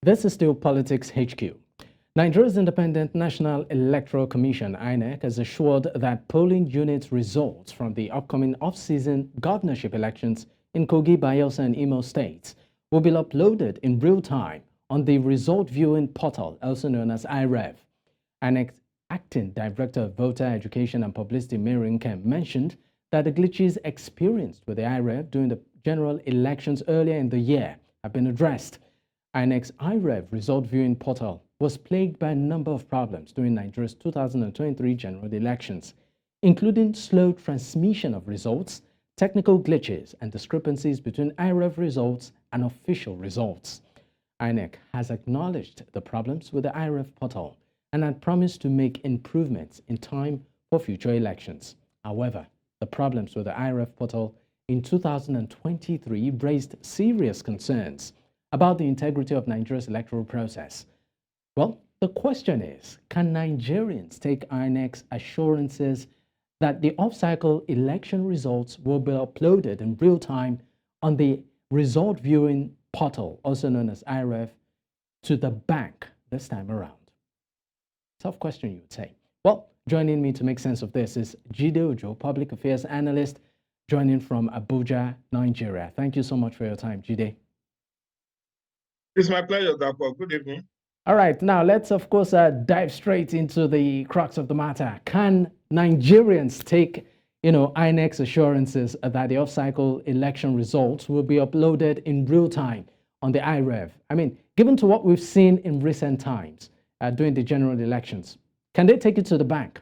This is still Politics HQ. Nigeria's Independent National Electoral Commission, INEC, has assured that polling unit results from the upcoming off-season governorship elections in Kogi, Bayelsa, and Imo states will be uploaded in real time on the result viewing portal, also known as IREV. INEC Acting Director of Voter Education and Publicity, Mary Kemp, mentioned that the glitches experienced with the IREV during the general elections earlier in the year have been addressed. INEC's IREV result viewing portal was plagued by a number of problems during Nigeria's 2023 general elections, including slow transmission of results, technical glitches, and discrepancies between IREV results and official results. INEC has acknowledged the problems with the IREV portal and had promised to make improvements in time for future elections. However, the problems with the IREV portal in 2023 raised serious concerns about the integrity of Nigeria's electoral process. Well, the question is, can Nigerians take INEC's assurances that the off-cycle election results will be uploaded in real time on the result viewing portal, also known as IREV, to the bank this time around? Tough question, you would say. Well, joining me to make sense of this is Jide, Public Affairs Analyst, joining from Abuja, Nigeria. Thank you so much for your time, Jide. It's my pleasure, Dapo. Good evening. All right, now let's, of course, dive straight into the crux of the matter. Can Nigerians take, INEC's assurances that the off-cycle election results will be uploaded in real time on the IREV? I mean, given to what we've seen in recent times during the general elections, can they take it to the bank?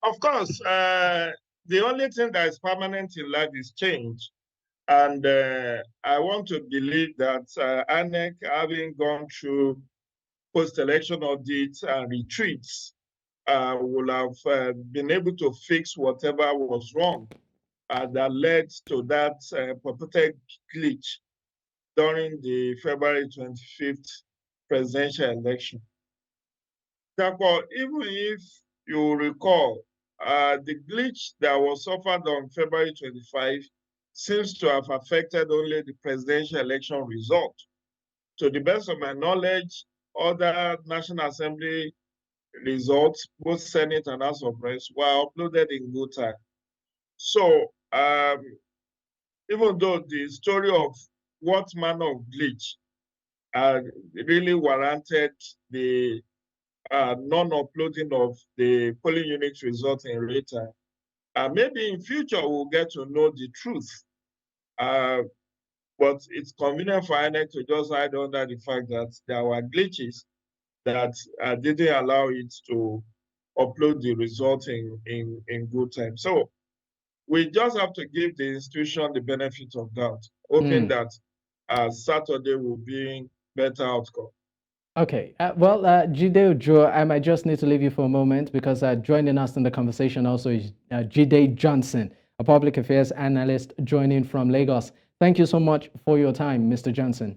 Of course, the only thing that is permanent in life is change. And I want to believe that INEC, having gone through post-election audits and retreats, will have been able to fix whatever was wrong that led to that purported glitch during the February 25th presidential election. Therefore, even if you recall, the glitch that was suffered on February 25 seems to have affected only the presidential election result. To the best of my knowledge, other National Assembly results, both Senate and House of Reps, were uploaded in good time. So even though the story of what manner of glitch really warranted the non-uploading of the polling unit result in real time, maybe in future we'll get to know the truth. But it's convenient for INEC to just hide under the fact that there were glitches that didn't allow it to upload the result in good time. So we just have to give the institution the benefit of doubt, hoping that Saturday will be better outcome. Okay, Jide, I might just need to leave you for a moment because joining us in the conversation also is Jide Johnson, a public affairs analyst joining from Lagos. Thank you so much for your time, Mr. Johnson.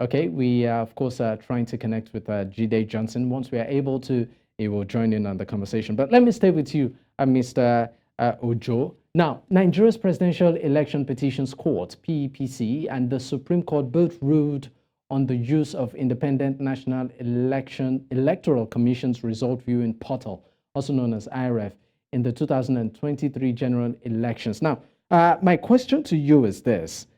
Okay, we are, of course, trying to connect with Jide Johnson. Once we are able to, he will join in on the conversation. But let me stay with you, Mr. Ojo. Now, Nigeria's Presidential Election Petitions Court, PEPC, and the Supreme Court both ruled on the use of Independent National Electoral Commission's result viewing portal, also known as IREV, in the 2023 general elections. Now, my question to you is this.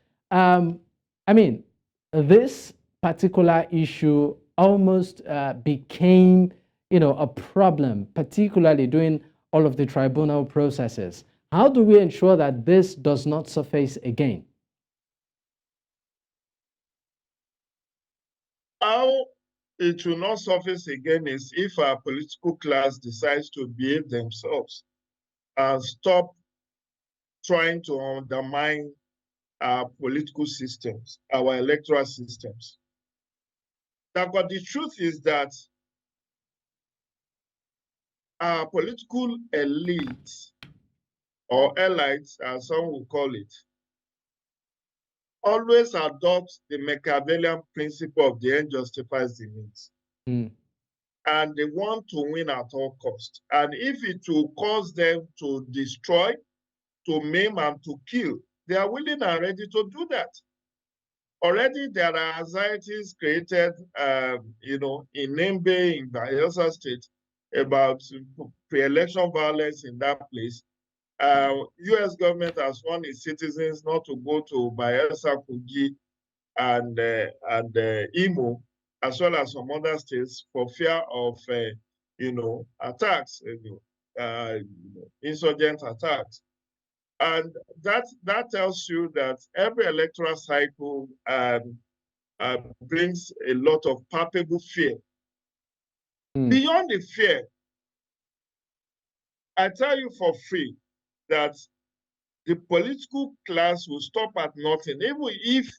This particular issue almost became, a problem, particularly during all of the tribunal processes. How do we ensure that this does not surface again? How it will not surface again is if our political class decides to behave themselves and stop trying to undermine our political systems, our electoral systems. But the truth is that our political elites, or elites, as some will call it, always adopt the Machiavellian principle of the end justifies the means. And they want to win at all costs. And if it will cause them to destroy, to maim, and to kill they are willing and ready to do that. Already there are anxieties created, in Nembe, in Bayelsa State, about pre-election violence in that place. U.S. government has warned its citizens not to go to Bayelsa, Kogi, and Imo, as well as some other states, for fear of, attacks, insurgent attacks. And that tells you that every electoral cycle brings a lot of palpable fear. Beyond the fear, I tell you for free that the political class will stop at nothing, even if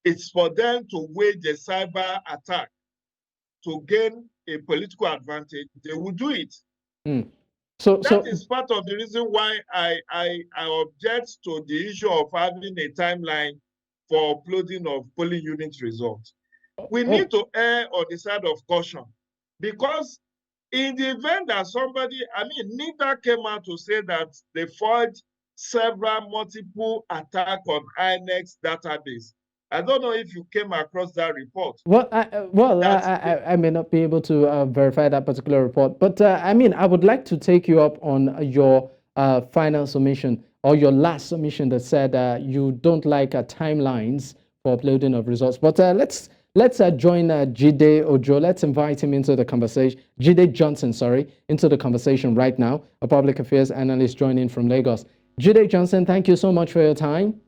it's for them to wage a cyber attack to gain a political advantage, they will do it. That is part of the reason why I object to the issue of having a timeline for uploading of polling unit results. We need to err on the side of caution, because in the event that somebody, NIDA came out to say that they forged several multiple attacks on INEC's database. I don't know if you came across that report. Well, I may not be able to verify that particular report, but I would like to take you up on your final submission or your last submission that said you don't like timelines for uploading of results. But let's join Jide Ojo. Let's invite him into the conversation. Jide Johnson, sorry, into the conversation right now. A public affairs analyst joining from Lagos. Jide Johnson, thank you so much for your time.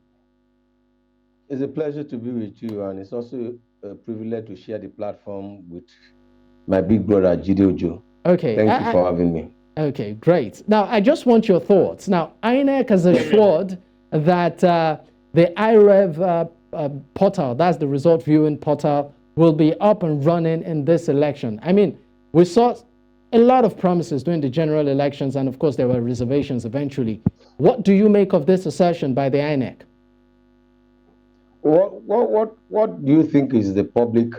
It's a pleasure to be with you, and it's also a privilege to share the platform with my big brother, Jide Ojo. Okay. Thank you for having me. Okay, great. Now, I just want your thoughts. Now, INEC has assured that the IREV portal, that's the result viewing portal, will be up and running in this election. We saw a lot of promises during the general elections, and of course, there were reservations eventually. What do you make of this assertion by the INEC? What do you think is the public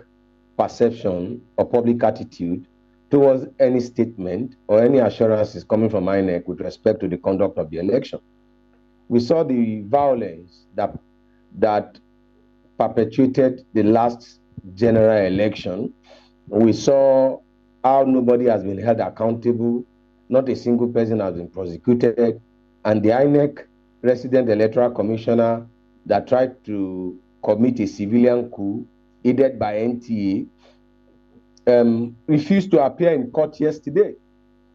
perception or public attitude towards any statement or any assurances coming from INEC with respect to the conduct of the election? We saw the violence that perpetuated the last general election. We saw how nobody has been held accountable, not a single person has been prosecuted, and the INEC resident electoral commissioner that tried to commit a civilian coup, aided by NTA, refused to appear in court yesterday.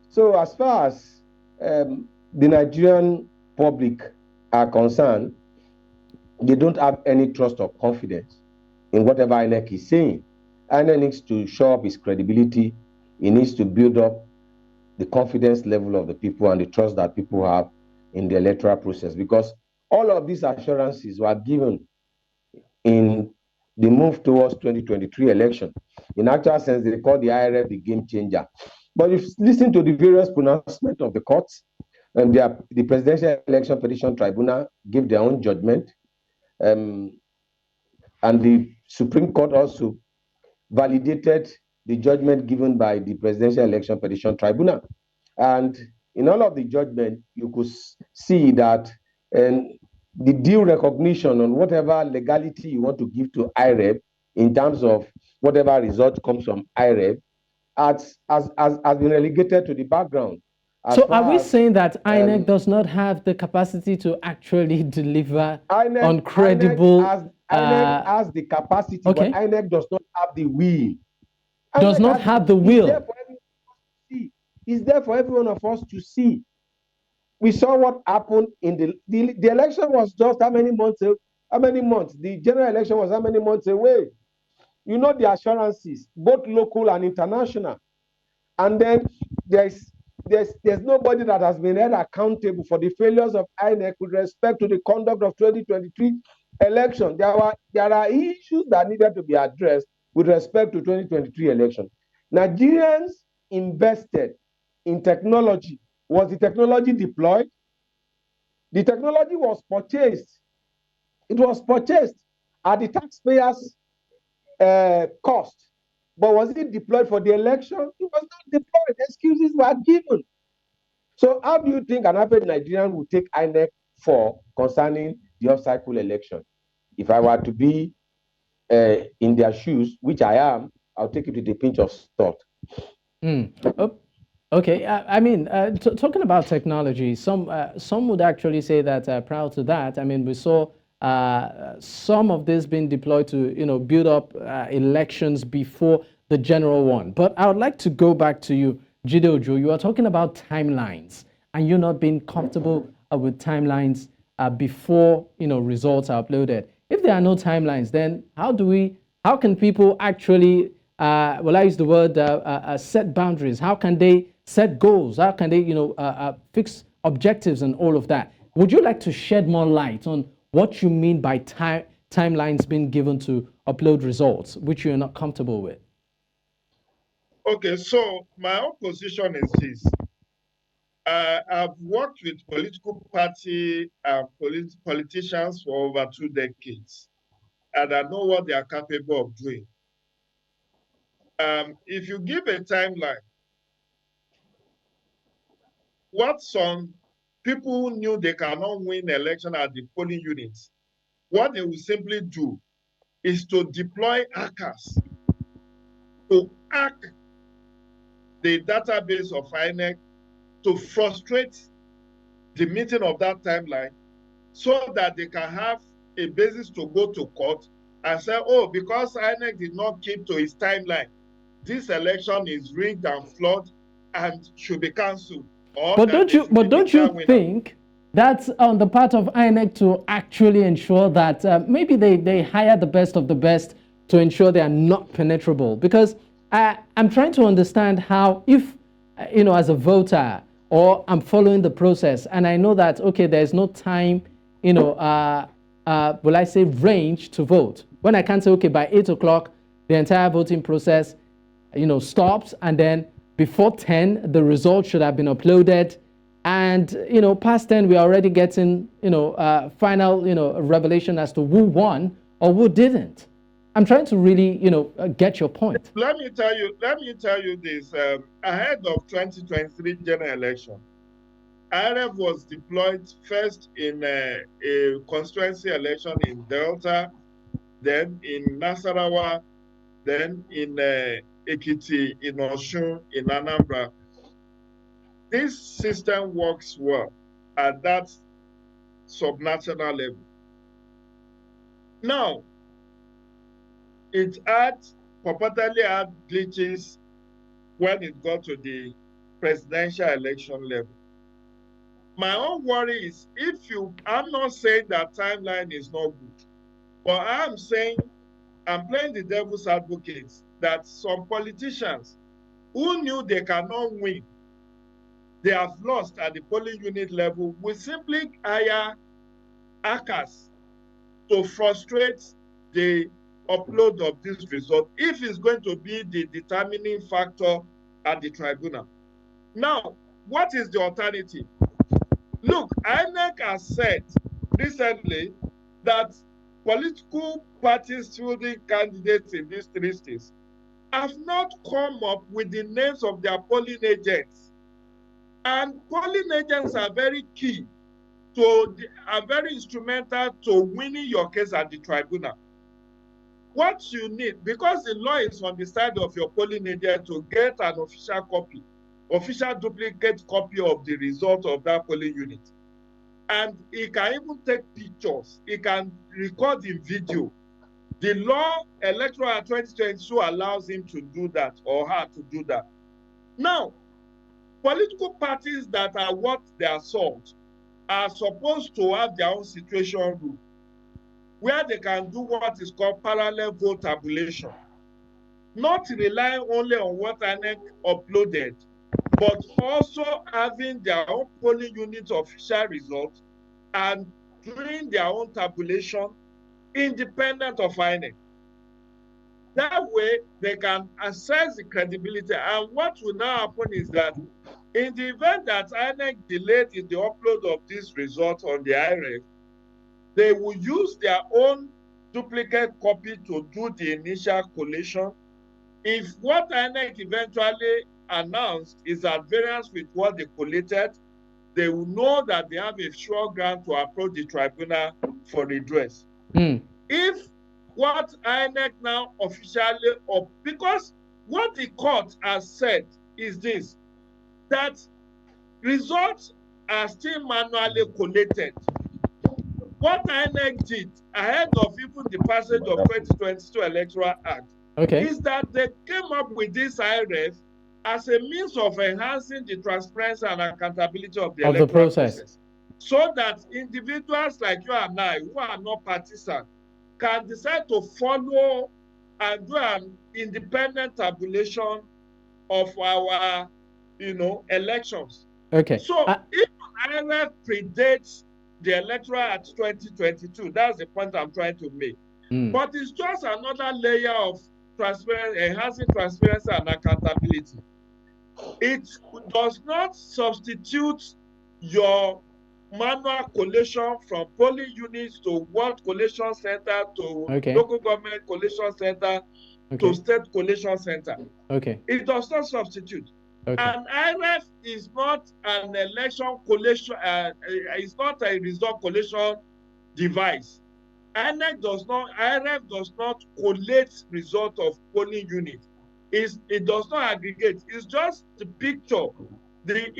So as far as the Nigerian public are concerned, they don't have any trust or confidence in whatever INEC is saying. INEC needs to show up its credibility. It needs to build up the confidence level of the people and the trust that people have in the electoral process, because all of these assurances were given in the move towards 2023 election. In actual sense, they call the IRF the game changer. But if you listen to the various pronouncements of the courts, and the Presidential Election Petition Tribunal gave their own judgment, and the Supreme Court also validated the judgment given by the Presidential Election Petition Tribunal. And in all of the judgment, you could see that the due recognition on whatever legality you want to give to IREB in terms of whatever result comes from IREB has been relegated to the background. So are we saying that INEC does not have the capacity to actually deliver on credible... INEC has the capacity, okay, but INEC does not have the will. Does not have the will. It's there for every one of us to see. We saw what happened in the election was just how many months? The general election was how many months away? You know the assurances, both local and international. And then there's nobody that has been held accountable for the failures of INEC with respect to the conduct of 2023 election. There are issues that needed to be addressed with respect to 2023 election. Nigerians invested in technology. Was the technology deployed? The technology was purchased. It was purchased at the taxpayers' cost. But was it deployed for the election? It was not deployed. Excuses were given. So how do you think an average Nigerian would take INEC for concerning the off-cycle election. If I were to be in their shoes, which I am, I'll take it with a pinch of salt. Oh, okay. I mean, talking about technology, some would actually say that prior to that, I mean, we saw some of this being deployed to, build up elections before the general one. But I would like to go back to you, Jide Ojo. You are talking about timelines, and you're not being comfortable with timelines before, results are uploaded. If there are no timelines, then how can people actually I use the word set boundaries? How can they set goals? How can they, fix objectives and all of that? Would you like to shed more light on what you mean by timelines being given to upload results, which you're not comfortable with? Okay, so my own position is this. I've worked with political party and politicians for over 2 decades, and I know what they are capable of doing. If you give a timeline, what some people knew they cannot win election at the polling units, what they will simply do is to deploy hackers to hack the database of INEC to frustrate the meeting of that timeline so that they can have a basis to go to court and say, oh, because INEC did not keep to its timeline, this election is rigged and flawed and should be cancelled. But don't you think that's on the part of INEC to actually ensure that maybe they hire the best of the best to ensure they are not penetrable? Because I'm trying to understand how, if, as a voter, or I'm following the process and I know that, okay, there's no time, will I say range to vote. When I can say, okay, by 8 o'clock, the entire voting process, stops, and then before 10, the results should have been uploaded. And, past 10, we're already getting, final, revelation as to who won or who didn't. I'm trying to really, get your point. Let me tell you this. Ahead of 2023 general election, INEC was deployed first in a constituency election in Delta, then in Nasarawa, then in Ekiti, in Osun, in Anambra. This system works well at that subnational level. Now, it purportedly had glitches when it got to the presidential election level. My own worry is I'm not saying that timeline is not good, but I'm saying, I'm playing the devil's advocate, that some politicians who knew they cannot win, they have lost at the polling unit level, will simply hire hackers to frustrate the upload of this result if it's going to be the determining factor at the tribunal. Now, what is the alternative? Look, INEC has said recently that political parties fielding candidates in these 3 states have not come up with the names of their polling agents. And polling agents are very key are very instrumental to winning your case at the tribunal. What you need, because the law is on the side of your polling agent to get an official duplicate copy of the result of that polling unit. And he can even take pictures, he can record in video. The law, Electoral 2022, allows him to do that, or her to do that. Now, political parties that are what they are sold are supposed to have their own situation rule, where they can do what is called parallel vote tabulation, not relying only on what INEC uploaded, but also having their own polling unit official results and doing their own tabulation independent of INEC. That way, they can assess the credibility. And what will now happen is that in the event that INEC delayed in the upload of this result on the IREF, they will use their own duplicate copy to do the initial collation. If what INEC eventually announced is at variance with what they collated, they will know that they have a sure ground to approach the tribunal for redress. If what INEC now officially, because what the court has said is this, that results are still manually collated. What INEC did ahead of even the passage of 2022 Electoral Act is that they came up with this IRF as a means of enhancing the transparency and accountability of the electoral process, so that individuals like you and I, who are not partisans, can decide to follow and do an independent tabulation of our, elections. So if IRF predates the Electoral Act 2022, that's the point I'm trying to make. But it's just another layer of transparency, enhancing transparency and accountability. It does not substitute your manual collation from polling units to ward collation center to local government collation center to state collation center. It does not substitute. And IRF is not an election collation, it's not a result collation device. IRF does not collate result of polling unit. It does not aggregate. It's just the picture. The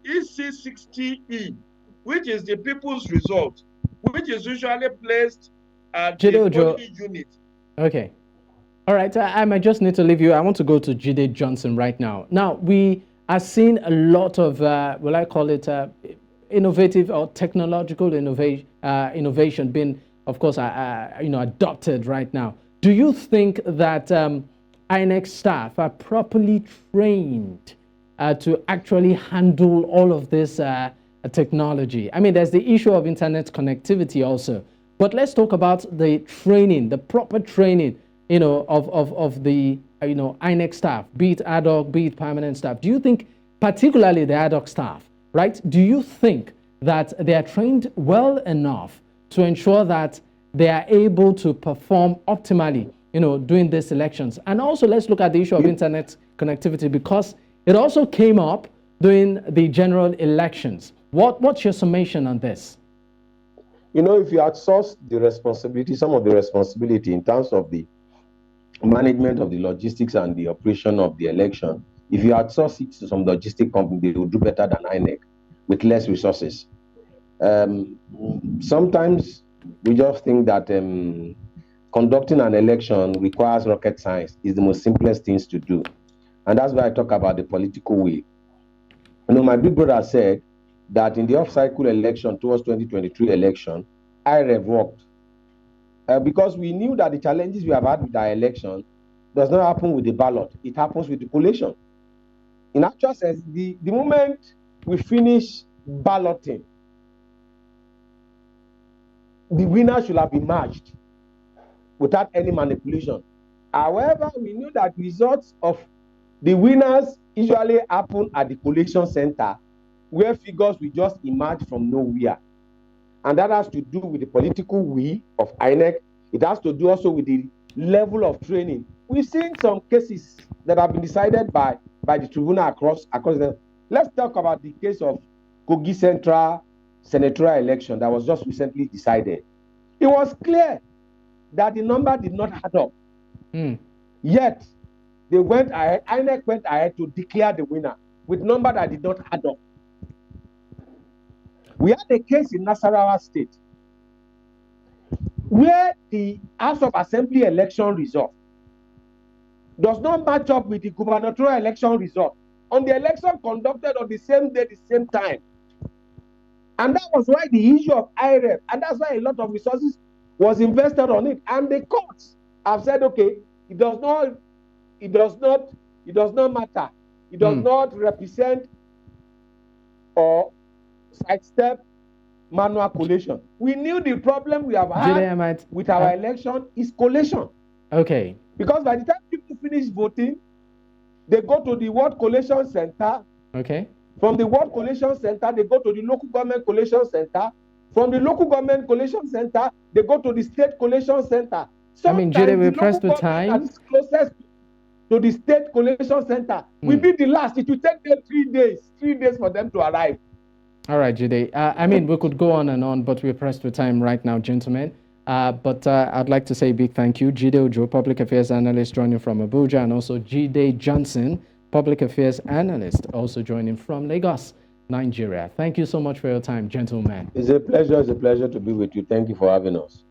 EC60E, which is the people's result, which is usually placed at the polling unit. All right, I might just need to leave you. I want to go to Jide Johnson right now. Now, we are seeing a lot of, will I call it, innovative or technological innovation being, of course, adopted right now. Do you think that INEC staff are properly trained to actually handle all of this technology? I mean, there's the issue of internet connectivity also, but let's talk about the training, the proper training, of the, INEC staff, be it ad hoc, be it permanent staff. Do you think, particularly the ad hoc staff, right? Do you think that they are trained well enough to ensure that they are able to perform optimally, during these elections? And also, let's look at the issue of internet connectivity, because it also came up during the general elections. What's your summation on this? If you outsource the responsibility, some of the responsibility in terms of the management of the logistics and the operation of the election, if you outsource it to some logistic company, they will do better than INEC with less resources. Sometimes we just think that conducting an election requires rocket science. Is the most simplest things to do. And that's why I talk about the political will. My big brother said that in the off-cycle election towards 2023 election, IREV worked. Because we knew that the challenges we have had with our election does not happen with the ballot. It happens with the collation. In actual sense, the moment we finish balloting, the winner should have been matched without any manipulation. However, we knew that results of the winners usually happen at the collation center, where figures will just emerge from nowhere. And that has to do with the political will of INEC. It has to do also with the level of training. We've seen some cases that have been decided by the tribunal across the. Let's talk about the case of Kogi Central senatorial election that was just recently decided. It was clear that the number did not add up. Yet, they went ahead, INEC went ahead to declare the winner with number that did not add up. We had a case in Nasarawa State where the House of Assembly election result does not match up with the gubernatorial election result on the election conducted on the same day, the same time. And that was why the issue of IREF, and that's why a lot of resources was invested on it. And the courts have said, okay, it does not matter. It does not represent or sidestep manual collation. We knew the problem we have had with our election is collation. Okay. Because by the time people finish voting, they go to the ward collation center. Okay. From the ward collation center, they go to the local government collation center. From the local government collation center, they go to the state collation center. Sometimes Jide, we're pressed for time. That is closest to the state collation center will be the last. It will take them 3 days for them to arrive. All right, Jide. I mean, we could go on and on, but we're pressed for time right now, gentlemen. But I'd like to say a big thank you. Jide Ojo, Public Affairs Analyst, joining from Abuja, and also Jide Johnson, Public Affairs Analyst, also joining from Lagos, Nigeria. Thank you so much for your time, gentlemen. It's a pleasure to be with you. Thank you for having us.